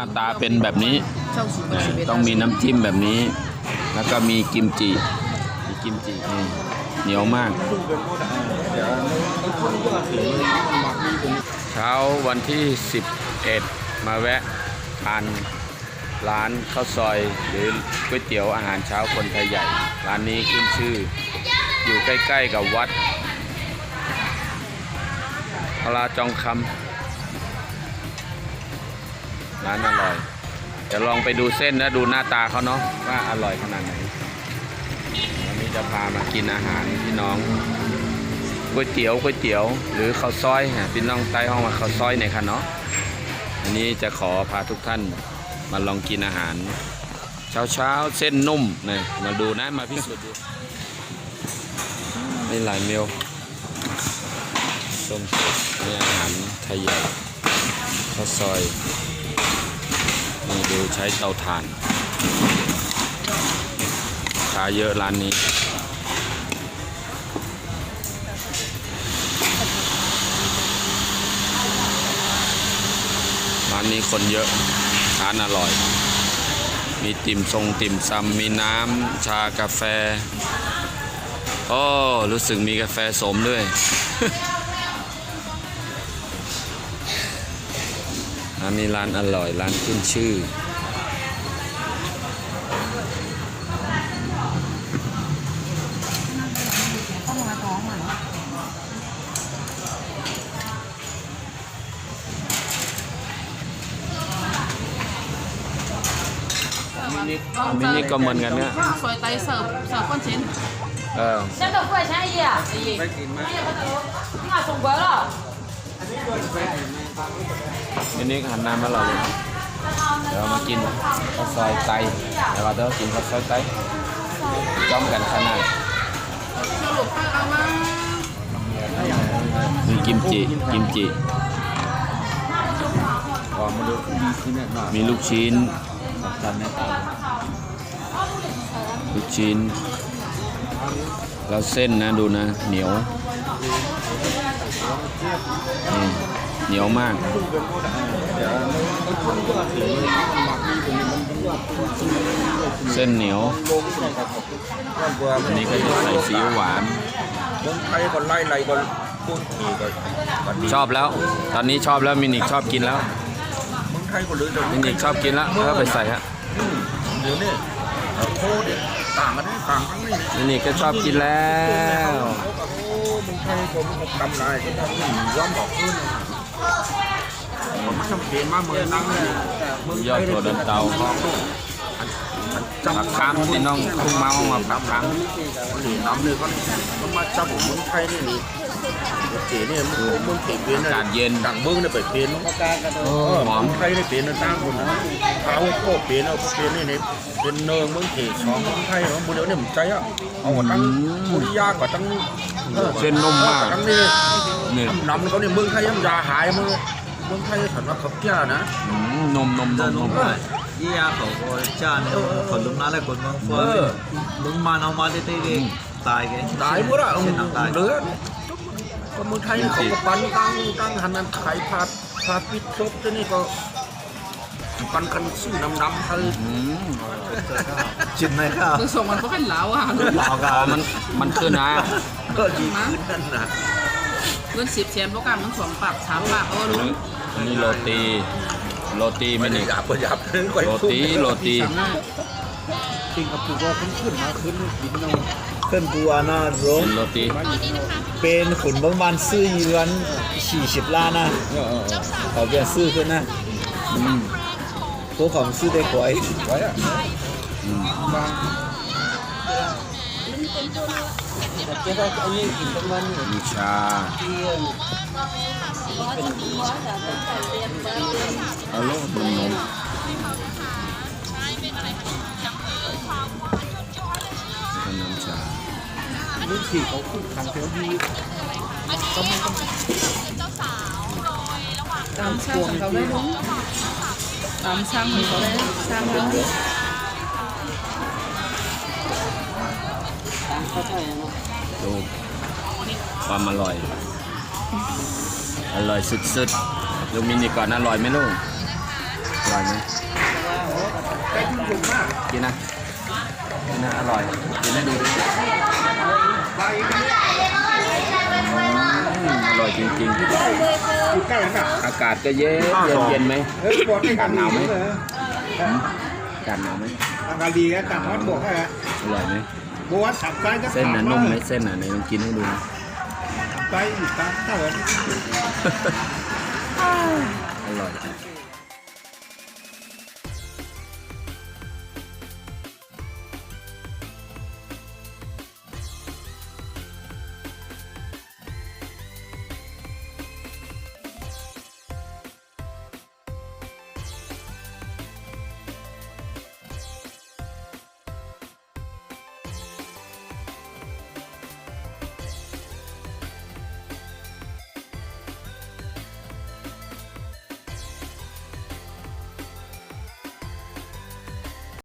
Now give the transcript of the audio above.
าตาเป็นแบบนี้ต้องมีน้ำจิ้มแบบนี้แล้วก็มีกิมจิเหนียวมากเช้าวันที่11มาแวะทานร้านข้าวซอยหรือก๋วยเตี๋ยวอาหารเช้าคนไทยใหญ่ร้านนี้ขึ้นชื่ออยู่ใกล้ๆกับวัดพระจองคำร้านอร่อยจะลองไปดูเส้นและดูหน้าตาเขาเนาะว่าอร่อยขนาดไหนวันนี้จะพามากินอาหารพี่น้องก๋วยเตี๋ยวหรือข้าวซอยพี่น้องใต้ห้องมาข้าวซอยเนี่ยค่ะเนาะอันนี้จะขอพาทุกท่านมาลองกินอาหารเช้าเส้นนุ่มเนี่ยมาดูนะมาพิสูจน์ดูนี่หลายเมลส้มสดนี่อาหารไทยใหญ่ข้าวซอยมาดูใช้เตาถ่านขาเยอะร้านนี้ร้านนี้คนเยอะทานอร่อยมีติ่มซำมีน้ำชากาแฟโอ้รู้สึกมีกาแฟสมด้วย ร้านนี้ร้านอร่อยร้านขึ้นชื่อมินิก็เหมือนกันเนี่ยซอยไตเสิร์ฟก้อนชิ้น真的会才艺啊！那中国了。มินิหันหน้ามาเราเลยเดี๋ยวมากินข้าวซอยไตเดี๋ยวเราจะกินข้าวซอยไตจ้อมกันขนาดมีกิมจิมีลูกชิ้นแล้วเส้นนะดูนะเหนียวเหนียวมากเส้นเหนียวอันนี้ก็จะใส่ซีอิ๊วหวานชอบแล้วตอนนี้ชอบแล้วมินิชอบกินแล้วมินิชอบกินแล้วก็ไปใส่ฮะมินิก็ชอบกินแล้วยอดตัวเดินเตาผักค้างที่น้องทุ่งเมามาผักค้างน้ำเลยก็มาจับผมมึงไทยนี่เจ๋เนี่ยมึงเก่งเป็นอากาศเย็นต่างเมืองเนี่ยไปเป็นหอมไทยเนี่ยเป็นต่างคนนะเขาโคเป็นเอาเป็นนี่เป็นเนืองมึงเก่งสองมึงไทยมึงเดี๋ยวเนี่ยมึงใจอ่ะเอาตั้งบุรียากว่าตั้งเส้นนุ่มมากตั้งนี่น้ำเขาเนี่ยมึงไทยยังยาหายมึงไทยสันว่าเขาแก่นะนมยี่ยาเขาจานคนลุงนั่นแหละคนบางคนลุงมาเอามาได้ตายกันตายหมดอ่ะเหลือก็เมืองไทยเขาก็ปั้นตั้งหันนั้นขายพาปิดซบที่นี่ก็ปั้นกันสู้ดำไทยจิตไหมครับคือส่งมันก็เป็นเหลาอ่ะเหลาก็มันขึ้นนะก็ดีขึ้นนั่นนะเงิน10 เซนพวกกันมัน2 บาท3 บาทเอาลุงนี่โรตีไม่หนีโรตีกินกับปูก็ขึ้นมาขึ้นกินเอาขึ้นปูอานาร้องโรตีเป็นขุนบางวันซื้อยืน40 ล้านนะเขาเปลี่ยนซื้อขึ้นนะพวกของซื้อได้กว่าไว้อะมีชาเอาลูกบนนมน้ำชาลูกขี่เขาขึ้นทางเทวดีตามช่างของเขาได้ลุงตามช่างของเขาได้ช่างแล้วดูความอร่อยสุดๆลูกมินิก่อนอร่อยไหมลูก อร่อยไหม ได้ที่สุดมาก กินนะอร่อยกินให้ดูดิอร่อยจริงๆ อยู่ใกล้กัน อากาศก็เย็นไหม บวกให้กันหนาวไหม อากาศหนาวไหม อากาศดีอากาศร้อนบวกให้ อร่อยไหม บวกสับไส้ก็ เส้นน่ะนุ่มไหมเส้นน่ะไหนลองกินให้ดูนะ ไส้อีกครั้งถ้าเกิด อร่อย